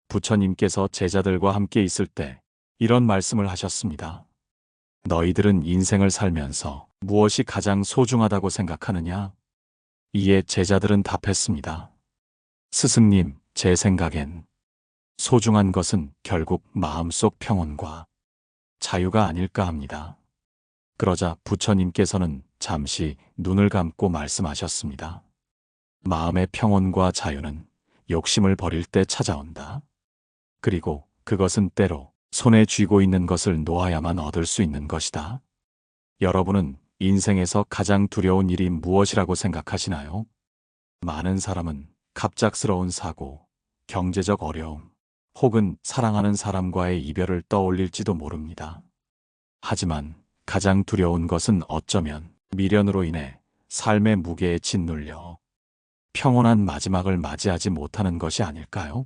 부처님께서 제자들과 함께 있을 때 이런 말씀을 하셨습니다. 너희들은 인생을 살면서 무엇이 가장 소중하다고 생각하느냐? 이에 제자들은 답했습니다. 스승님, 제 생각엔 소중한 것은 결국 마음속 평온과 자유가 아닐까 합니다. 그러자 부처님께서는 잠시 눈을 감고 말씀하셨습니다. 마음의 평온과 자유는 욕심을 버릴 때 찾아온다. 그리고 그것은 때로 손에 쥐고 있는 것을 놓아야만 얻을 수 있는 것이다. 여러분은 인생에서 가장 두려운 일이 무엇이라고 생각하시나요? 많은 사람은 갑작스러운 사고, 경제적 어려움, 혹은 사랑하는 사람과의 이별을 떠올릴지도 모릅니다. 하지만 가장 두려운 것은 어쩌면 미련으로 인해 삶의 무게에 짓눌려 평온한 마지막을 맞이하지 못하는 것이 아닐까요?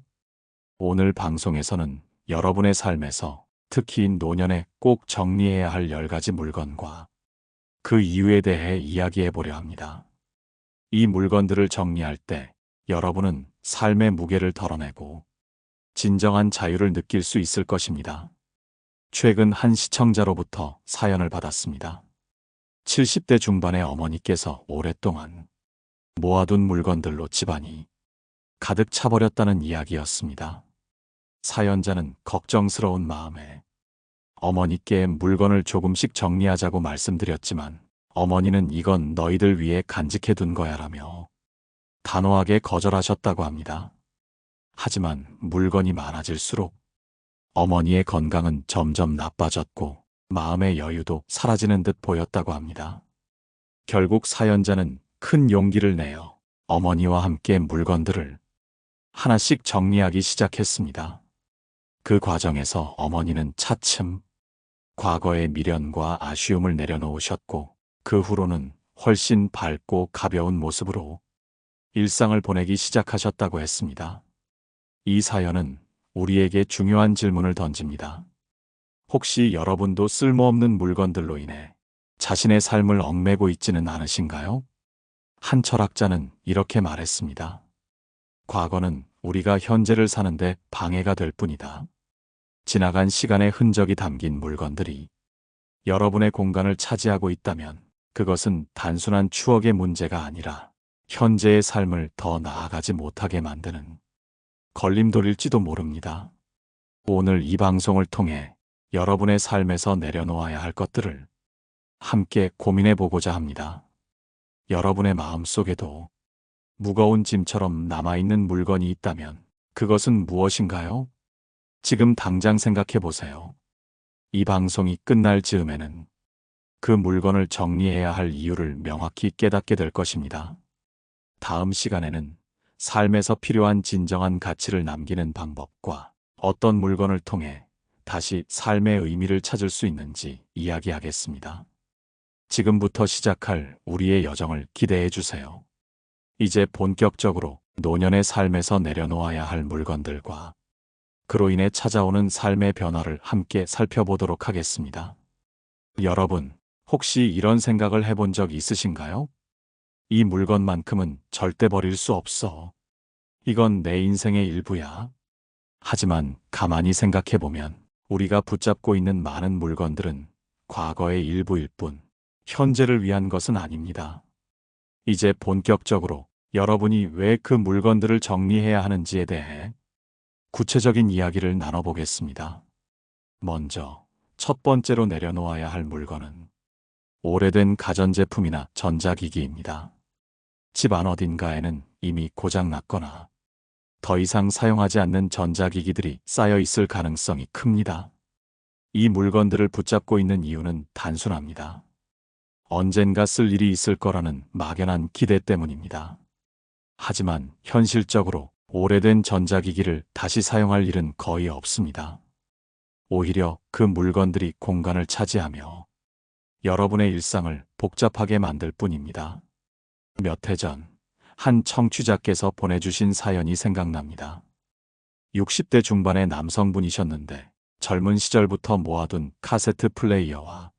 오늘 방송에서는 여러분의 삶에서 특히 노년에 꼭 정리해야 할 10가지 물건과 그 이유에 대해 이야기해 보려 합니다. 이 물건들을 정리할 때 여러분은 삶의 무게를 덜어내고 진정한 자유를 느낄 수 있을 것입니다. 최근 한 시청자로부터 사연을 받았습니다. 70대 중반의 어머니께서 오랫동안 모아둔 물건들로 집안이 가득 차버렸다는 이야기였습니다. 사연자는 걱정스러운 마음에 어머니께 물건을 조금씩 정리하자고 말씀드렸지만 어머니는 이건 너희들 위해 간직해둔 거야라며 단호하게 거절하셨다고 합니다. 하지만 물건이 많아질수록 어머니의 건강은 점점 나빠졌고 마음의 여유도 사라지는 듯 보였다고 합니다. 결국 사연자는 큰 용기를 내어 어머니와 함께 물건들을 하나씩 정리하기 시작했습니다. 그 과정에서 어머니는 차츰 과거의 미련과 아쉬움을 내려놓으셨고 그 후로는 훨씬 밝고 가벼운 모습으로 일상을 보내기 시작하셨다고 했습니다. 이 사연은 우리에게 중요한 질문을 던집니다. 혹시 여러분도 쓸모없는 물건들로 인해 자신의 삶을 얽매고 있지는 않으신가요? 한 철학자는 이렇게 말했습니다. 과거는 우리가 현재를 사는데 방해가 될 뿐이다. 지나간 시간의 흔적이 담긴 물건들이 여러분의 공간을 차지하고 있다면 그것은 단순한 추억의 문제가 아니라 현재의 삶을 더 나아가지 못하게 만드는 걸림돌일지도 모릅니다. 오늘 이 방송을 통해 여러분의 삶에서 내려놓아야 할 것들을 함께 고민해 보고자 합니다. 여러분의 마음속에도 무거운 짐처럼 남아있는 물건이 있다면 그것은 무엇인가요? 지금 당장 생각해 보세요. 이 방송이 끝날 즈음에는 그 물건을 정리해야 할 이유를 명확히 깨닫게 될 것입니다. 다음 시간에는 삶에서 필요한 진정한 가치를 남기는 방법과 어떤 물건을 통해 다시 삶의 의미를 찾을 수 있는지 이야기하겠습니다. 지금부터 시작할 우리의 여정을 기대해 주세요. 이제 본격적으로 노년의 삶에서 내려놓아야 할 물건들과 그로 인해 찾아오는 삶의 변화를 함께 살펴보도록 하겠습니다. 여러분, 혹시 이런 생각을 해본 적 있으신가요? 이 물건만큼은 절대 버릴 수 없어. 이건 내 인생의 일부야. 하지만 가만히 생각해보면 우리가 붙잡고 있는 많은 물건들은 과거의 일부일 뿐 현재를 위한 것은 아닙니다. 이제 본격적으로 여러분이 왜 그 물건들을 정리해야 하는지에 대해 구체적인 이야기를 나눠보겠습니다. 먼저 첫 번째로 내려놓아야 할 물건은 오래된 가전제품이나 전자기기입니다. 집 안 어딘가에는 이미 고장났거나 더 이상 사용하지 않는 전자기기들이 쌓여 있을 가능성이 큽니다. 이 물건들을 붙잡고 있는 이유는 단순합니다. 언젠가 쓸 일이 있을 거라는 막연한 기대 때문입니다. 하지만 현실적으로 오래된 전자기기를 다시 사용할 일은 거의 없습니다. 오히려 그 물건들이 공간을 차지하며 여러분의 일상을 복잡하게 만들 뿐입니다. 몇 해 전 한 청취자께서 보내주신 사연이 생각납니다. 60대 중반의 남성분이셨는데 젊은 시절부터 모아둔 카세트 플레이어와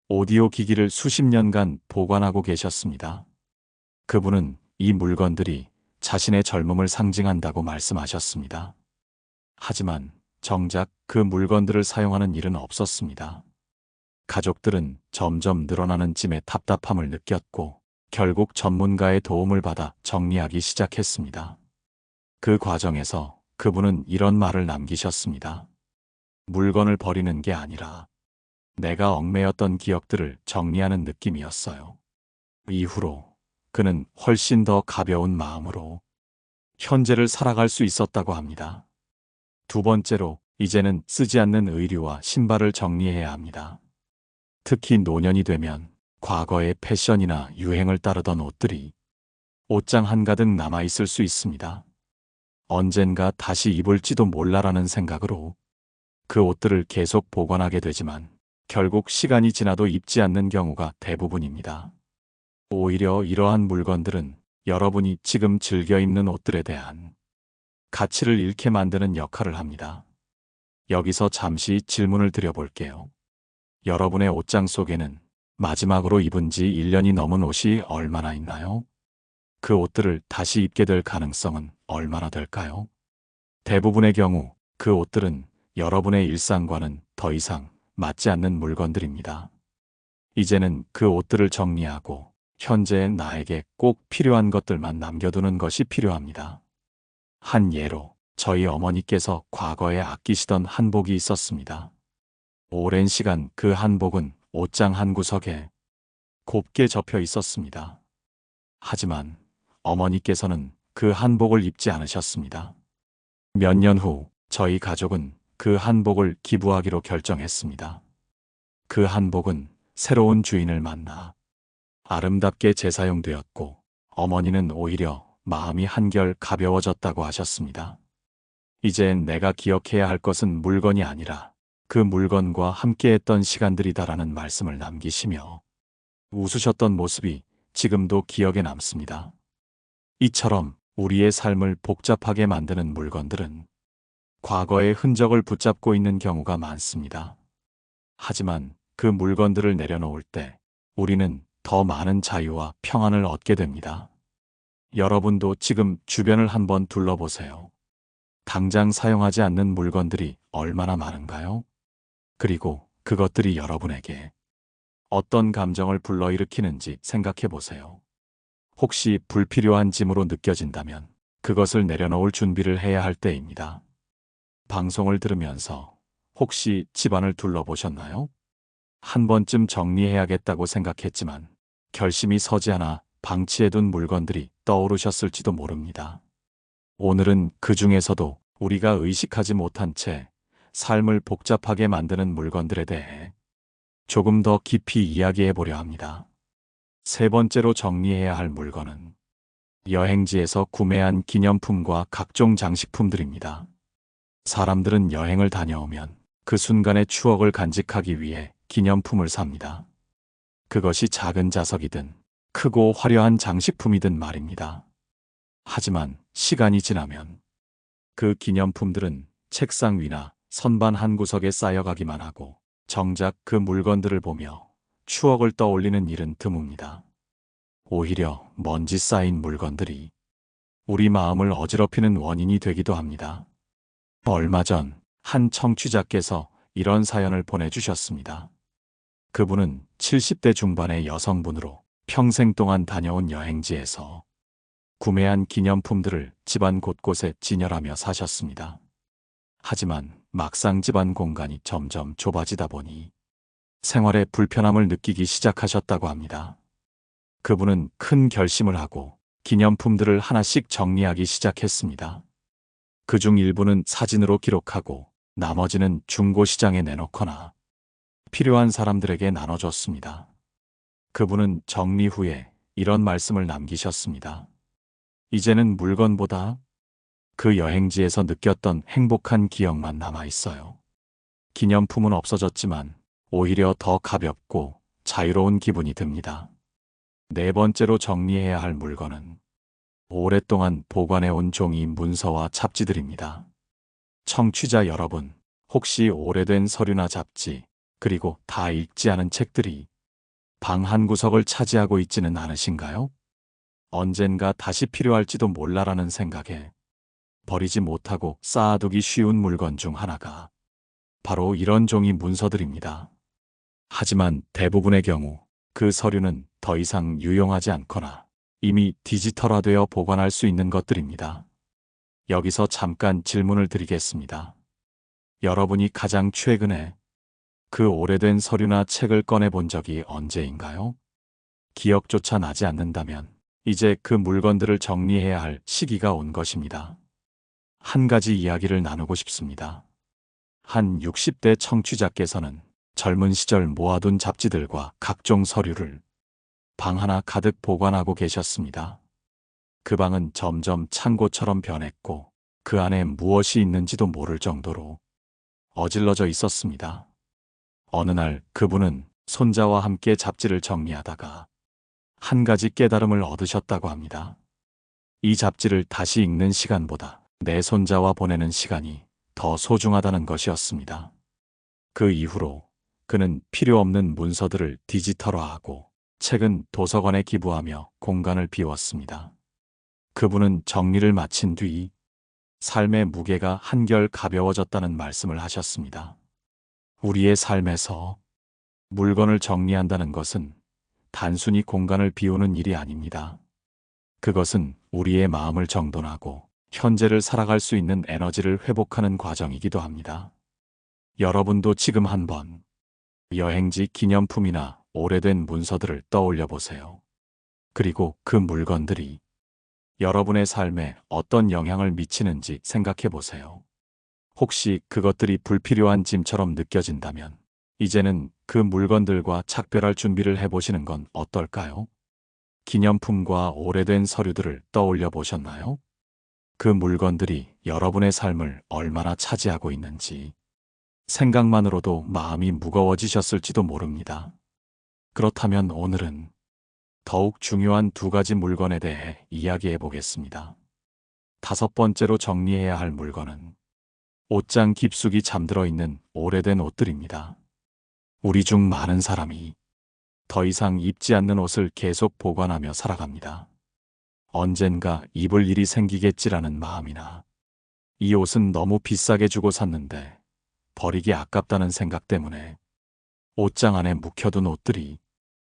오디오 기기를 수십 년간 보관하고 계셨습니다. 그분은 이 물건들이 자신의 젊음을 상징한다고 말씀하셨습니다. 하지만 정작 그 물건들을 사용하는 일은 없었습니다. 가족들은 점점 늘어나는 짐에 답답함을 느꼈고 결국 전문가의 도움을 받아 정리하기 시작했습니다. 그 과정에서 그분은 이런 말을 남기셨습니다. 물건을 버리는 게 아니라 내가 얽매였던 기억들을 정리하는 느낌이었어요. 이후로 그는 훨씬 더 가벼운 마음으로 현재를 살아갈 수 있었다고 합니다. 두 번째로, 이제는 쓰지 않는 의류와 신발을 정리해야 합니다. 특히 노년이 되면 과거의 패션이나 유행을 따르던 옷들이 옷장 한가득 남아있을 수 있습니다. 언젠가 다시 입을지도 몰라라는 생각으로 그 옷들을 계속 보관하게 되지만 결국 시간이 지나도 입지 않는 경우가 대부분입니다. 오히려 이러한 물건들은 여러분이 지금 즐겨 입는 옷들에 대한 가치를 잃게 만드는 역할을 합니다. 여기서 잠시 질문을 드려볼게요. 여러분의 옷장 속에는 마지막으로 입은 지 1년이 넘은 옷이 얼마나 있나요? 그 옷들을 다시 입게 될 가능성은 얼마나 될까요? 대부분의 경우 그 옷들은 여러분의 일상과는 더 이상 맞지 않는 물건들입니다. 이제는 그 옷들을 정리하고 현재의 나에게 꼭 필요한 것들만 남겨두는 것이 필요합니다. 한 예로 저희 어머니께서 과거에 아끼시던 한복이 있었습니다. 오랜 시간 그 한복은 옷장 한 구석에 곱게 접혀 있었습니다. 하지만 어머니께서는 그 한복을 입지 않으셨습니다. 몇 년 후 저희 가족은 그 한복을 기부하기로 결정했습니다. 그 한복은 새로운 주인을 만나 아름답게 재사용되었고 어머니는 오히려 마음이 한결 가벼워졌다고 하셨습니다. 이젠 내가 기억해야 할 것은 물건이 아니라 그 물건과 함께했던 시간들이다라는 말씀을 남기시며 웃으셨던 모습이 지금도 기억에 남습니다. 이처럼 우리의 삶을 복잡하게 만드는 물건들은 과거의 흔적을 붙잡고 있는 경우가 많습니다. 하지만 그 물건들을 내려놓을 때 우리는 더 많은 자유와 평안을 얻게 됩니다. 여러분도 지금 주변을 한번 둘러보세요. 당장 사용하지 않는 물건들이 얼마나 많은가요? 그리고 그것들이 여러분에게 어떤 감정을 불러일으키는지 생각해 보세요. 혹시 불필요한 짐으로 느껴진다면 그것을 내려놓을 준비를 해야 할 때입니다. 방송을 들으면서 혹시 집안을 둘러보셨나요? 한 번쯤 정리해야겠다고 생각했지만 결심이 서지 않아 방치해둔 물건들이 떠오르셨을지도 모릅니다. 오늘은 그 중에서도 우리가 의식하지 못한 채 삶을 복잡하게 만드는 물건들에 대해 조금 더 깊이 이야기해 보려 합니다. 세 번째로 정리해야 할 물건은 여행지에서 구매한 기념품과 각종 장식품들입니다. 사람들은 여행을 다녀오면 그 순간의 추억을 간직하기 위해 기념품을 삽니다. 그것이 작은 자석이든 크고 화려한 장식품이든 말입니다. 하지만 시간이 지나면 그 기념품들은 책상 위나 선반 한 구석에 쌓여가기만 하고 정작 그 물건들을 보며 추억을 떠올리는 일은 드뭅니다. 오히려 먼지 쌓인 물건들이 우리 마음을 어지럽히는 원인이 되기도 합니다. 얼마 전 한 청취자께서 이런 사연을 보내주셨습니다. 그분은 70대 중반의 여성분으로 평생 동안 다녀온 여행지에서 구매한 기념품들을 집안 곳곳에 진열하며 사셨습니다. 하지만 막상 집안 공간이 점점 좁아지다 보니 생활에 불편함을 느끼기 시작하셨다고 합니다. 그분은 큰 결심을 하고 기념품들을 하나씩 정리하기 시작했습니다. 그중 일부는 사진으로 기록하고 나머지는 중고시장에 내놓거나 필요한 사람들에게 나눠줬습니다. 그분은 정리 후에 이런 말씀을 남기셨습니다. 이제는 물건보다 그 여행지에서 느꼈던 행복한 기억만 남아있어요. 기념품은 없어졌지만 오히려 더 가볍고 자유로운 기분이 듭니다. 네 번째로 정리해야 할 물건은 오랫동안 보관해온 종이 문서와 잡지들입니다. 청취자 여러분, 혹시 오래된 서류나 잡지, 그리고 다 읽지 않은 책들이 방 한 구석을 차지하고 있지는 않으신가요? 언젠가 다시 필요할지도 몰라라는 생각에 버리지 못하고 쌓아두기 쉬운 물건 중 하나가 바로 이런 종이 문서들입니다. 하지만 대부분의 경우 그 서류는 더 이상 유용하지 않거나 이미 디지털화되어 보관할 수 있는 것들입니다. 여기서 잠깐 질문을 드리겠습니다. 여러분이 가장 최근에 그 오래된 서류나 책을 꺼내 본 적이 언제인가요? 기억조차 나지 않는다면 이제 그 물건들을 정리해야 할 시기가 온 것입니다. 한 가지 이야기를 나누고 싶습니다. 한 60대 청취자께서는 젊은 시절 모아둔 잡지들과 각종 서류를 방 하나 가득 보관하고 계셨습니다. 그 방은 점점 창고처럼 변했고 그 안에 무엇이 있는지도 모를 정도로 어질러져 있었습니다. 어느 날 그분은 손자와 함께 잡지를 정리하다가 한 가지 깨달음을 얻으셨다고 합니다. 이 잡지를 다시 읽는 시간보다 내 손자와 보내는 시간이 더 소중하다는 것이었습니다. 그 이후로 그는 필요 없는 문서들을 디지털화하고 책은 도서관에 기부하며 공간을 비웠습니다. 그분은 정리를 마친 뒤 삶의 무게가 한결 가벼워졌다는 말씀을 하셨습니다. 우리의 삶에서 물건을 정리한다는 것은 단순히 공간을 비우는 일이 아닙니다. 그것은 우리의 마음을 정돈하고 현재를 살아갈 수 있는 에너지를 회복하는 과정이기도 합니다. 여러분도 지금 한번 여행지 기념품이나 오래된 문서들을 떠올려 보세요. 그리고 그 물건들이 여러분의 삶에 어떤 영향을 미치는지 생각해 보세요. 혹시 그것들이 불필요한 짐처럼 느껴진다면 이제는 그 물건들과 작별할 준비를 해보시는 건 어떨까요? 기념품과 오래된 서류들을 떠올려 보셨나요? 그 물건들이 여러분의 삶을 얼마나 차지하고 있는지 생각만으로도 마음이 무거워지셨을지도 모릅니다. 그렇다면 오늘은 더욱 중요한 두 가지 물건에 대해 이야기해 보겠습니다. 다섯 번째로 정리해야 할 물건은 옷장 깊숙이 잠들어 있는 오래된 옷들입니다. 우리 중 많은 사람이 더 이상 입지 않는 옷을 계속 보관하며 살아갑니다. 언젠가 입을 일이 생기겠지라는 마음이나 이 옷은 너무 비싸게 주고 샀는데 버리기 아깝다는 생각 때문에 옷장 안에 묵혀둔 옷들이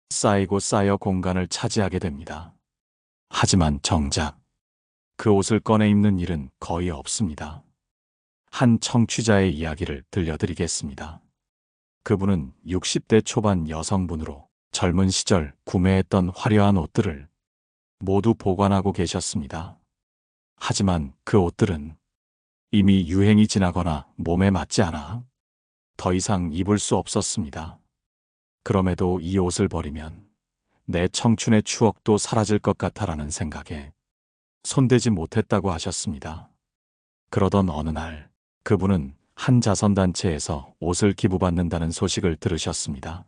쌓이고 쌓여 공간을 차지하게 됩니다. 하지만 정작 그 옷을 꺼내 입는 일은 거의 없습니다. 한 청취자의 이야기를 들려드리겠습니다. 그분은 60대 초반 여성분으로 젊은 시절 구매했던 화려한 옷들을 모두 보관하고 계셨습니다. 하지만 그 옷들은 이미 유행이 지나거나 몸에 맞지 않아 더 이상 입을 수 없었습니다. 그럼에도 이 옷을 버리면 내 청춘의 추억도 사라질 것 같아라는 생각에 손대지 못했다고 하셨습니다. 그러던 어느 날 그분은 한 자선단체에서 옷을 기부받는다는 소식을 들으셨습니다.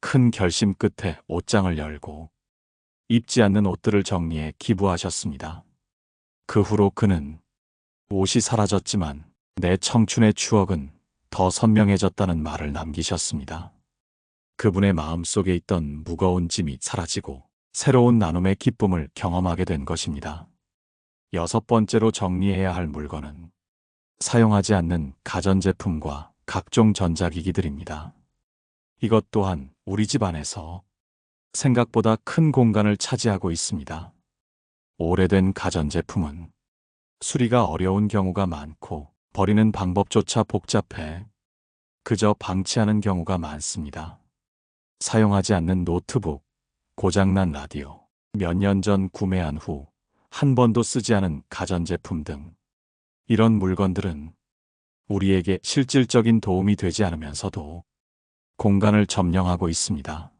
큰 결심 끝에 옷장을 열고 입지 않는 옷들을 정리해 기부하셨습니다. 그 후로 그는 옷이 사라졌지만 내 청춘의 추억은 더 선명해졌다는 말을 남기셨습니다. 그분의 마음속에 있던 무거운 짐이 사라지고 새로운 나눔의 기쁨을 경험하게 된 것입니다. 여섯 번째로 정리해야 할 물건은 사용하지 않는 가전제품과 각종 전자기기들입니다. 이것 또한 우리 집 안에서 생각보다 큰 공간을 차지하고 있습니다. 오래된 가전제품은 수리가 어려운 경우가 많고 버리는 방법조차 복잡해 그저 방치하는 경우가 많습니다. 사용하지 않는 노트북, 고장난 라디오, 몇 년 전 구매한 후 한 번도 쓰지 않은 가전제품 등 이런 물건들은 우리에게 실질적인 도움이 되지 않으면서도 공간을 점령하고 있습니다.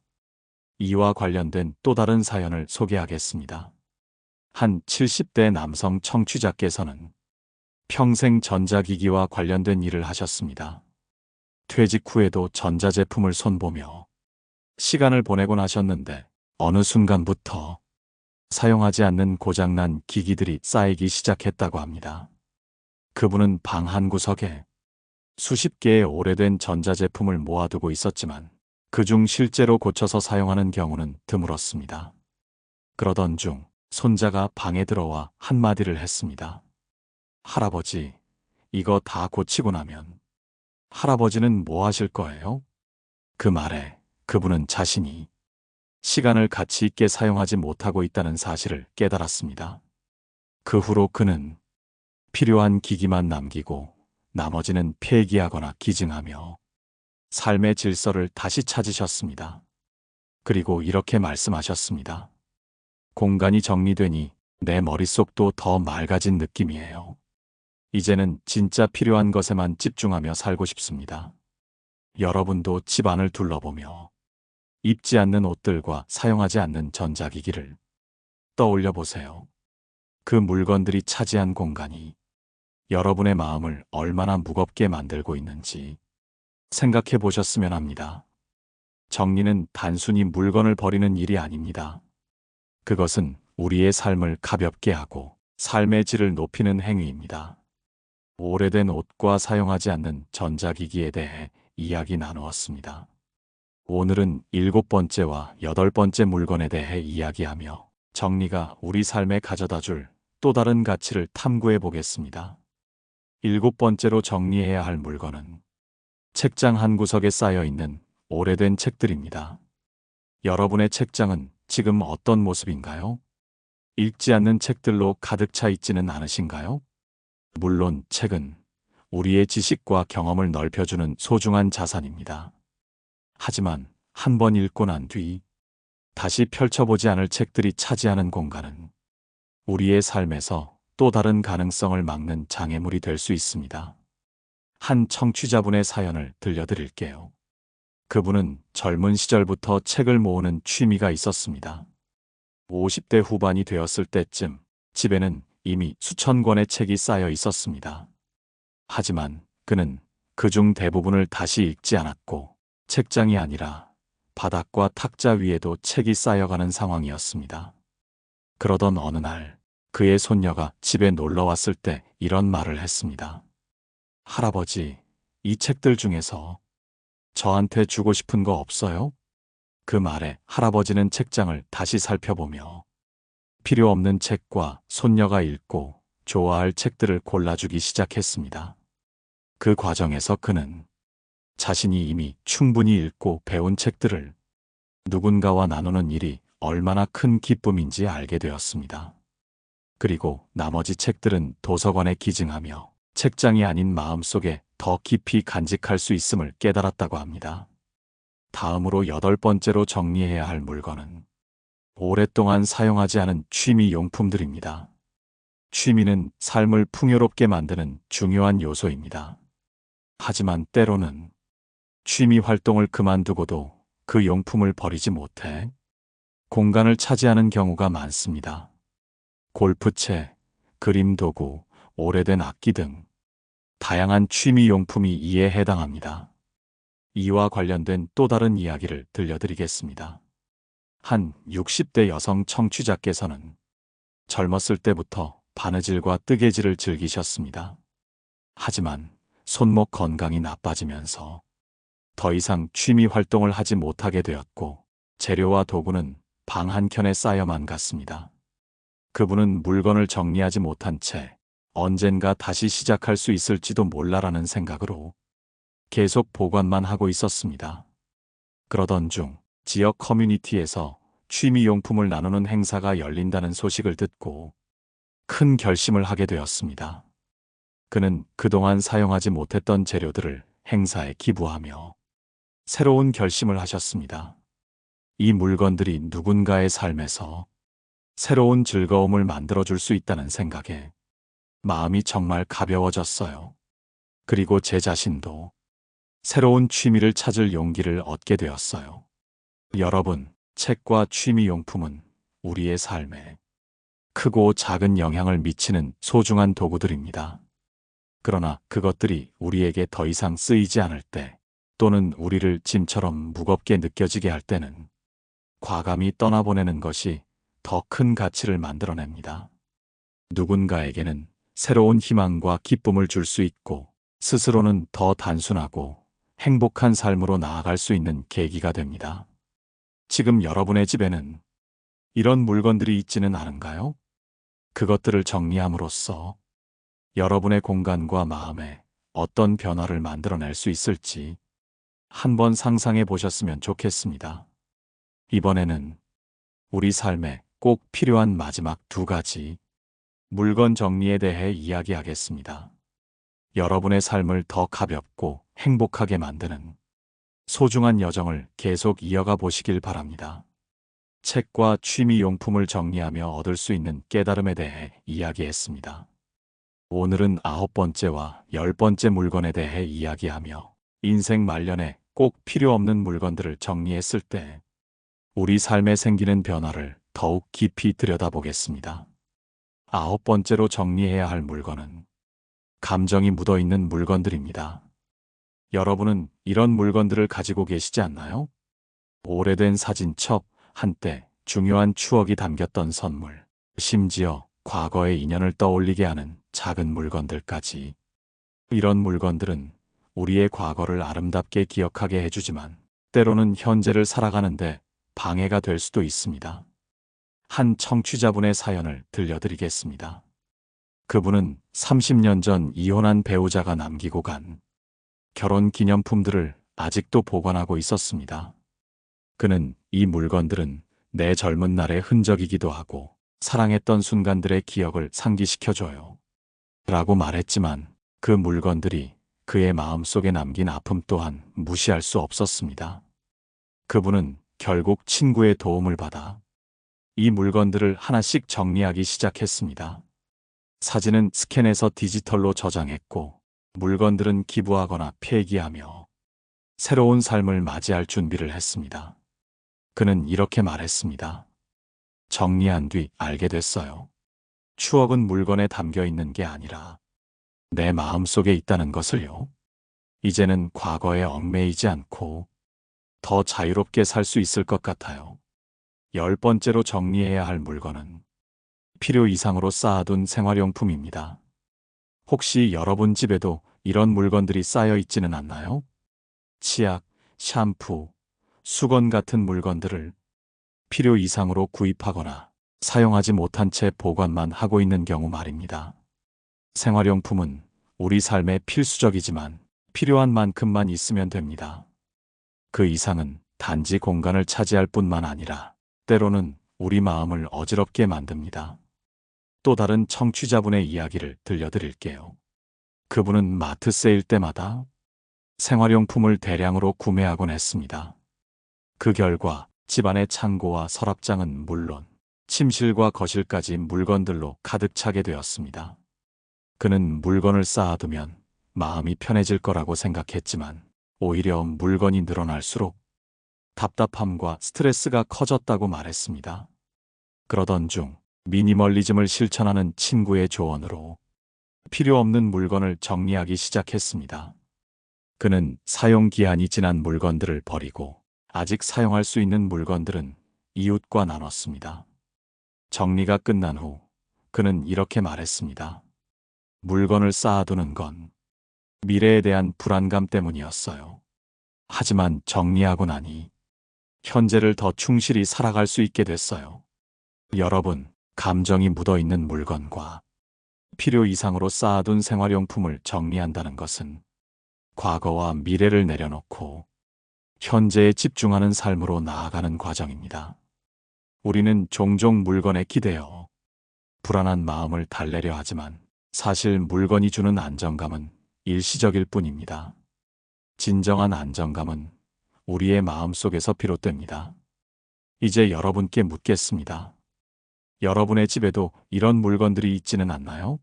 이와 관련된 또 다른 사연을 소개하겠습니다. 한 70대 남성 청취자께서는 평생 전자기기와 관련된 일을 하셨습니다. 퇴직 후에도 전자제품을 손보며 시간을 보내곤 하셨는데 어느 순간부터 사용하지 않는 고장난 기기들이 쌓이기 시작했다고 합니다. 그분은 방 한 구석에 수십 개의 오래된 전자제품을 모아두고 있었지만 그중 실제로 고쳐서 사용하는 경우는 드물었습니다. 그러던 중 손자가 방에 들어와 한마디를 했습니다. 할아버지, 이거 다 고치고 나면 할아버지는 뭐 하실 거예요? 그 말에 그분은 자신이 시간을 가치 있게 사용하지 못하고 있다는 사실을 깨달았습니다. 그 후로 그는 필요한 기기만 남기고 나머지는 폐기하거나 기증하며 삶의 질서를 다시 찾으셨습니다. 그리고 이렇게 말씀하셨습니다. 공간이 정리되니 내 머릿속도 더 맑아진 느낌이에요. 이제는 진짜 필요한 것에만 집중하며 살고 싶습니다. 여러분도 집안을 둘러보며 입지 않는 옷들과 사용하지 않는 전자기기를 떠올려 보세요. 그 물건들이 차지한 공간이 여러분의 마음을 얼마나 무겁게 만들고 있는지 생각해 보셨으면 합니다. 정리는 단순히 물건을 버리는 일이 아닙니다. 그것은 우리의 삶을 가볍게 하고 삶의 질을 높이는 행위입니다. 오래된 옷과 사용하지 않는 전자기기에 대해 이야기 나누었습니다. 오늘은 7번째와 8번째 물건에 대해 이야기하며 정리가 우리 삶에 가져다 줄 또 다른 가치를 탐구해 보겠습니다. 7번째로 정리해야 할 물건은 책장 한 구석에 쌓여 있는 오래된 책들입니다. 여러분의 책장은 지금 어떤 모습인가요? 읽지 않는 책들로 가득 차 있지는 않으신가요? 물론 책은 우리의 지식과 경험을 넓혀주는 소중한 자산입니다. 하지만 한 번 읽고 난 뒤 다시 펼쳐보지 않을 책들이 차지하는 공간은 우리의 삶에서 또 다른 가능성을 막는 장애물이 될 수 있습니다. 한 청취자분의 사연을 들려드릴게요. 그분은 젊은 시절부터 책을 모으는 취미가 있었습니다. 50대 후반이 되었을 때쯤 집에는 이미 수천 권의 책이 쌓여 있었습니다. 하지만 그는 그중 대부분을 다시 읽지 않았고 책장이 아니라 바닥과 탁자 위에도 책이 쌓여가는 상황이었습니다. 그러던 어느 날 그의 손녀가 집에 놀러 왔을 때 이런 말을 했습니다. 할아버지, 이 책들 중에서 저한테 주고 싶은 거 없어요? 그 말에 할아버지는 책장을 다시 살펴보며 필요 없는 책과 손녀가 읽고 좋아할 책들을 골라주기 시작했습니다. 그 과정에서 그는 자신이 이미 충분히 읽고 배운 책들을 누군가와 나누는 일이 얼마나 큰 기쁨인지 알게 되었습니다. 그리고 나머지 책들은 도서관에 기증하며 책장이 아닌 마음속에 더 깊이 간직할 수 있음을 깨달았다고 합니다. 다음으로 8번째로 정리해야 할 물건은 오랫동안 사용하지 않은 취미 용품들입니다. 취미는 삶을 풍요롭게 만드는 중요한 요소입니다. 하지만 때로는 취미 활동을 그만두고도 그 용품을 버리지 못해 공간을 차지하는 경우가 많습니다. 골프채, 그림 도구, 오래된 악기 등 다양한 취미 용품이 이에 해당합니다. 이와 관련된 또 다른 이야기를 들려드리겠습니다. 한 60대 여성 청취자께서는 젊었을 때부터 바느질과 뜨개질을 즐기셨습니다. 하지만 손목 건강이 나빠지면서 더 이상 취미 활동을 하지 못하게 되었고 재료와 도구는 방 한켠에 쌓여만 갔습니다. 그분은 물건을 정리하지 못한 채 언젠가 다시 시작할 수 있을지도 몰라라는 생각으로 계속 보관만 하고 있었습니다. 그러던 중 지역 커뮤니티에서 취미용품을 나누는 행사가 열린다는 소식을 듣고 큰 결심을 하게 되었습니다. 그는 그동안 사용하지 못했던 재료들을 행사에 기부하며 새로운 결심을 하셨습니다. 이 물건들이 누군가의 삶에서 새로운 즐거움을 만들어줄 수 있다는 생각에 마음이 정말 가벼워졌어요. 그리고 제 자신도 새로운 취미를 찾을 용기를 얻게 되었어요. 여러분, 책과 취미용품은 우리의 삶에 크고 작은 영향을 미치는 소중한 도구들입니다. 그러나 그것들이 우리에게 더 이상 쓰이지 않을 때 또는 우리를 짐처럼 무겁게 느껴지게 할 때는 과감히 떠나보내는 것이 더 큰 가치를 만들어냅니다. 누군가에게는 새로운 희망과 기쁨을 줄 수 있고 스스로는 더 단순하고 행복한 삶으로 나아갈 수 있는 계기가 됩니다. 지금 여러분의 집에는 이런 물건들이 있지는 않은가요? 그것들을 정리함으로써 여러분의 공간과 마음에 어떤 변화를 만들어낼 수 있을지 한번 상상해 보셨으면 좋겠습니다. 이번에는 우리 삶에 꼭 필요한 마지막 두 가지 물건 정리에 대해 이야기하겠습니다. 여러분의 삶을 더 가볍고 행복하게 만드는 소중한 여정을 계속 이어가 보시길 바랍니다. 책과 취미용품을 정리하며 얻을 수 있는 깨달음에 대해 이야기했습니다. 오늘은 9번째와 10번째 물건에 대해 이야기하며 인생 말년에 꼭 필요 없는 물건들을 정리했을 때 우리 삶에 생기는 변화를 더욱 깊이 들여다보겠습니다. 9번째로 정리해야 할 물건은 감정이 묻어있는 물건들입니다. 여러분은 이런 물건들을 가지고 계시지 않나요? 오래된 사진첩, 한때 중요한 추억이 담겼던 선물, 심지어 과거의 인연을 떠올리게 하는 작은 물건들까지. 이런 물건들은 우리의 과거를 아름답게 기억하게 해주지만 때로는 현재를 살아가는데 방해가 될 수도 있습니다. 한 청취자분의 사연을 들려드리겠습니다. 그분은 30년 전 이혼한 배우자가 남기고 간 결혼 기념품들을 아직도 보관하고 있었습니다. 그는 이 물건들은 내 젊은 날의 흔적이기도 하고 사랑했던 순간들의 기억을 상기시켜줘요. 라고 말했지만 그 물건들이 그의 마음속에 남긴 아픔 또한 무시할 수 없었습니다. 그분은 결국 친구의 도움을 받아 이 물건들을 하나씩 정리하기 시작했습니다. 사진은 스캔해서 디지털로 저장했고 물건들은 기부하거나 폐기하며 새로운 삶을 맞이할 준비를 했습니다. 그는 이렇게 말했습니다. 정리한 뒤 알게 됐어요. 추억은 물건에 담겨 있는 게 아니라 내 마음속에 있다는 것을요. 이제는 과거에 얽매이지 않고 더 자유롭게 살 수 있을 것 같아요. 10번째로 정리해야 할 물건은 필요 이상으로 쌓아둔 생활용품입니다. 혹시 여러분 집에도 이런 물건들이 쌓여 있지는 않나요? 치약, 샴푸, 수건 같은 물건들을 필요 이상으로 구입하거나 사용하지 못한 채 보관만 하고 있는 경우 말입니다. 생활용품은 우리 삶에 필수적이지만 필요한 만큼만 있으면 됩니다. 그 이상은 단지 공간을 차지할 뿐만 아니라 때로는 우리 마음을 어지럽게 만듭니다. 또 다른 청취자분의 이야기를 들려드릴게요. 그분은 마트 세일 때마다 생활용품을 대량으로 구매하곤 했습니다. 그 결과 집안의 창고와 서랍장은 물론 침실과 거실까지 물건들로 가득 차게 되었습니다. 그는 물건을 쌓아두면 마음이 편해질 거라고 생각했지만 오히려 물건이 늘어날수록 답답함과 스트레스가 커졌다고 말했습니다. 그러던 중 미니멀리즘을 실천하는 친구의 조언으로 필요 없는 물건을 정리하기 시작했습니다. 그는 사용 기한이 지난 물건들을 버리고 아직 사용할 수 있는 물건들은 이웃과 나눴습니다. 정리가 끝난 후 그는 이렇게 말했습니다. 물건을 쌓아두는 건 미래에 대한 불안감 때문이었어요. 하지만 정리하고 나니 현재를 더 충실히 살아갈 수 있게 됐어요. 여러분, 감정이 묻어있는 물건과 필요 이상으로 쌓아둔 생활용품을 정리한다는 것은 과거와 미래를 내려놓고 현재에 집중하는 삶으로 나아가는 과정입니다. 우리는 종종 물건에 기대어 불안한 마음을 달래려 하지만 사실 물건이 주는 안정감은 일시적일 뿐입니다. 진정한 안정감은 우리의 마음속에서 비롯됩니다. 이제 여러분께 묻겠습니다. 여러분의 집에도 이런 물건들이 있지는 않나요?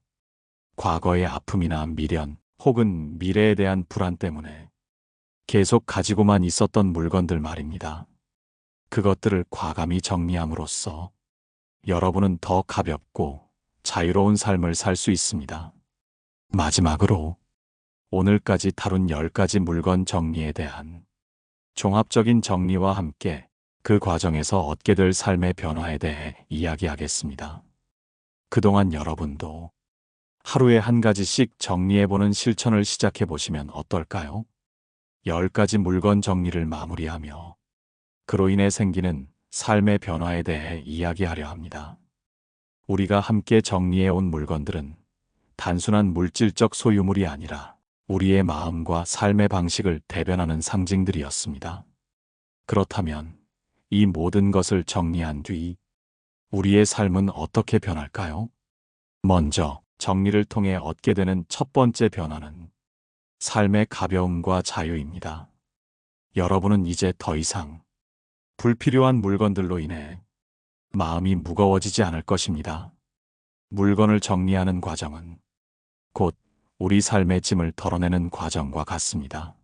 과거의 아픔이나 미련 혹은 미래에 대한 불안 때문에 계속 가지고만 있었던 물건들 말입니다. 그것들을 과감히 정리함으로써 여러분은 더 가볍고 자유로운 삶을 살 수 있습니다. 마지막으로 오늘까지 다룬 10가지 물건 정리에 대한 종합적인 정리와 함께 그 과정에서 얻게 될 삶의 변화에 대해 이야기하겠습니다. 그동안 여러분도 하루에 한 가지씩 정리해보는 실천을 시작해보시면 어떨까요? 10가지 물건 정리를 마무리하며 그로 인해 생기는 삶의 변화에 대해 이야기하려 합니다. 우리가 함께 정리해온 물건들은 단순한 물질적 소유물이 아니라 우리의 마음과 삶의 방식을 대변하는 상징들이었습니다. 그렇다면 이 모든 것을 정리한 뒤 우리의 삶은 어떻게 변할까요? 먼저 정리를 통해 얻게 되는 첫 번째 변화는 삶의 가벼움과 자유입니다. 여러분은 이제 더 이상 불필요한 물건들로 인해 마음이 무거워지지 않을 것입니다. 물건을 정리하는 과정은 곧 우리 삶의 짐을 덜어내는 과정과 같습니다.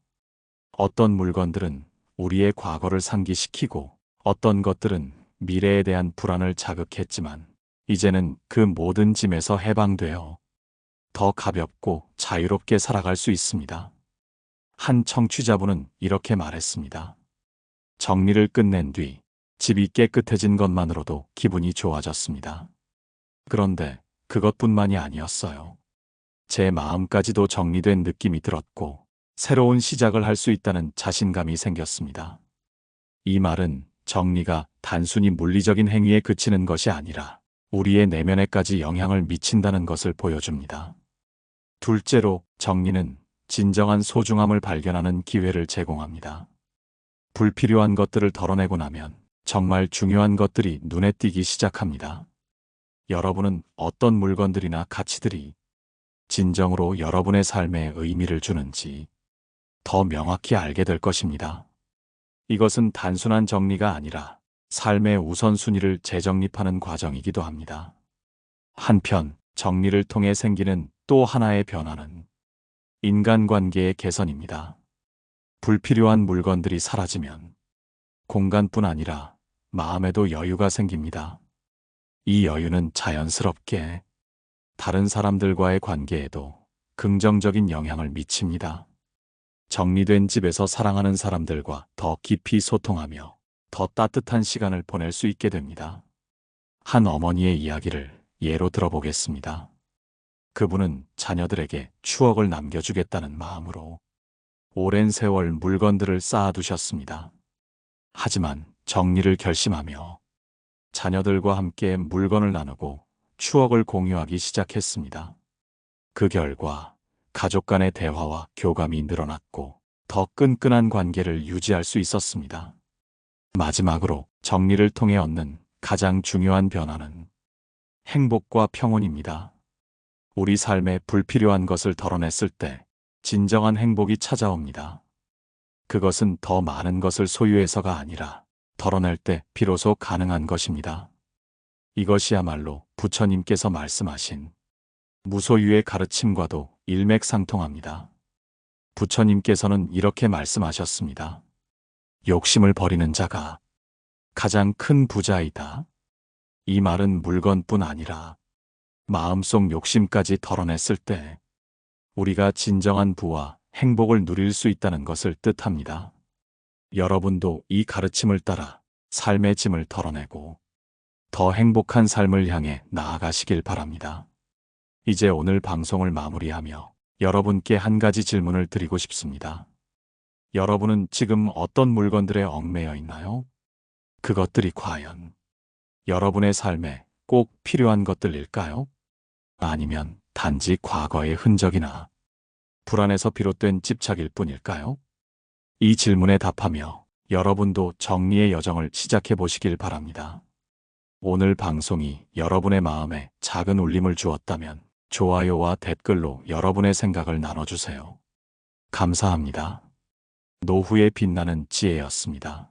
어떤 물건들은 우리의 과거를 상기시키고 어떤 것들은 미래에 대한 불안을 자극했지만 이제는 그 모든 짐에서 해방되어 더 가볍고 자유롭게 살아갈 수 있습니다. 한 청취자분은 이렇게 말했습니다. 정리를 끝낸 뒤 집이 깨끗해진 것만으로도 기분이 좋아졌습니다. 그런데 그것뿐만이 아니었어요. 제 마음까지도 정리된 느낌이 들었고 새로운 시작을 할 수 있다는 자신감이 생겼습니다. 이 말은 정리가 단순히 물리적인 행위에 그치는 것이 아니라 우리의 내면에까지 영향을 미친다는 것을 보여줍니다. 둘째로, 정리는 진정한 소중함을 발견하는 기회를 제공합니다. 불필요한 것들을 덜어내고 나면 정말 중요한 것들이 눈에 띄기 시작합니다. 여러분은 어떤 물건들이나 가치들이 진정으로 여러분의 삶에 의미를 주는지 더 명확히 알게 될 것입니다. 이것은 단순한 정리가 아니라 삶의 우선순위를 재정립하는 과정이기도 합니다. 한편 정리를 통해 생기는 또 하나의 변화는 인간관계의 개선입니다. 불필요한 물건들이 사라지면 공간뿐 아니라 마음에도 여유가 생깁니다. 이 여유는 자연스럽게 다른 사람들과의 관계에도 긍정적인 영향을 미칩니다. 정리된 집에서 사랑하는 사람들과 더 깊이 소통하며 더 따뜻한 시간을 보낼 수 있게 됩니다. 한 어머니의 이야기를 예로 들어보겠습니다. 그분은 자녀들에게 추억을 남겨주겠다는 마음으로 오랜 세월 물건들을 쌓아두셨습니다. 하지만 정리를 결심하며 자녀들과 함께 물건을 나누고 추억을 공유하기 시작했습니다. 그 결과 가족 간의 대화와 교감이 늘어났고 더 끈끈한 관계를 유지할 수 있었습니다. 마지막으로 정리를 통해 얻는 가장 중요한 변화는 행복과 평온입니다. 우리 삶에 불필요한 것을 덜어냈을 때 진정한 행복이 찾아옵니다. 그것은 더 많은 것을 소유해서가 아니라 덜어낼 때 비로소 가능한 것입니다. 이것이야말로 부처님께서 말씀하신 무소유의 가르침과도 일맥상통합니다. 부처님께서는 이렇게 말씀하셨습니다. 욕심을 버리는 자가 가장 큰 부자이다. 이 말은 물건뿐 아니라 마음속 욕심까지 덜어냈을 때 우리가 진정한 부와 행복을 누릴 수 있다는 것을 뜻합니다. 여러분도 이 가르침을 따라 삶의 짐을 덜어내고 더 행복한 삶을 향해 나아가시길 바랍니다. 이제 오늘 방송을 마무리하며 여러분께 한 가지 질문을 드리고 싶습니다. 여러분은 지금 어떤 물건들에 얽매여 있나요? 그것들이 과연 여러분의 삶에 꼭 필요한 것들일까요? 아니면 단지 과거의 흔적이나 불안에서 비롯된 집착일 뿐일까요? 이 질문에 답하며 여러분도 정리의 여정을 시작해 보시길 바랍니다. 오늘 방송이 여러분의 마음에 작은 울림을 주었다면 좋아요와 댓글로 여러분의 생각을 나눠주세요. 감사합니다. 노후의 빛나는 지혜였습니다.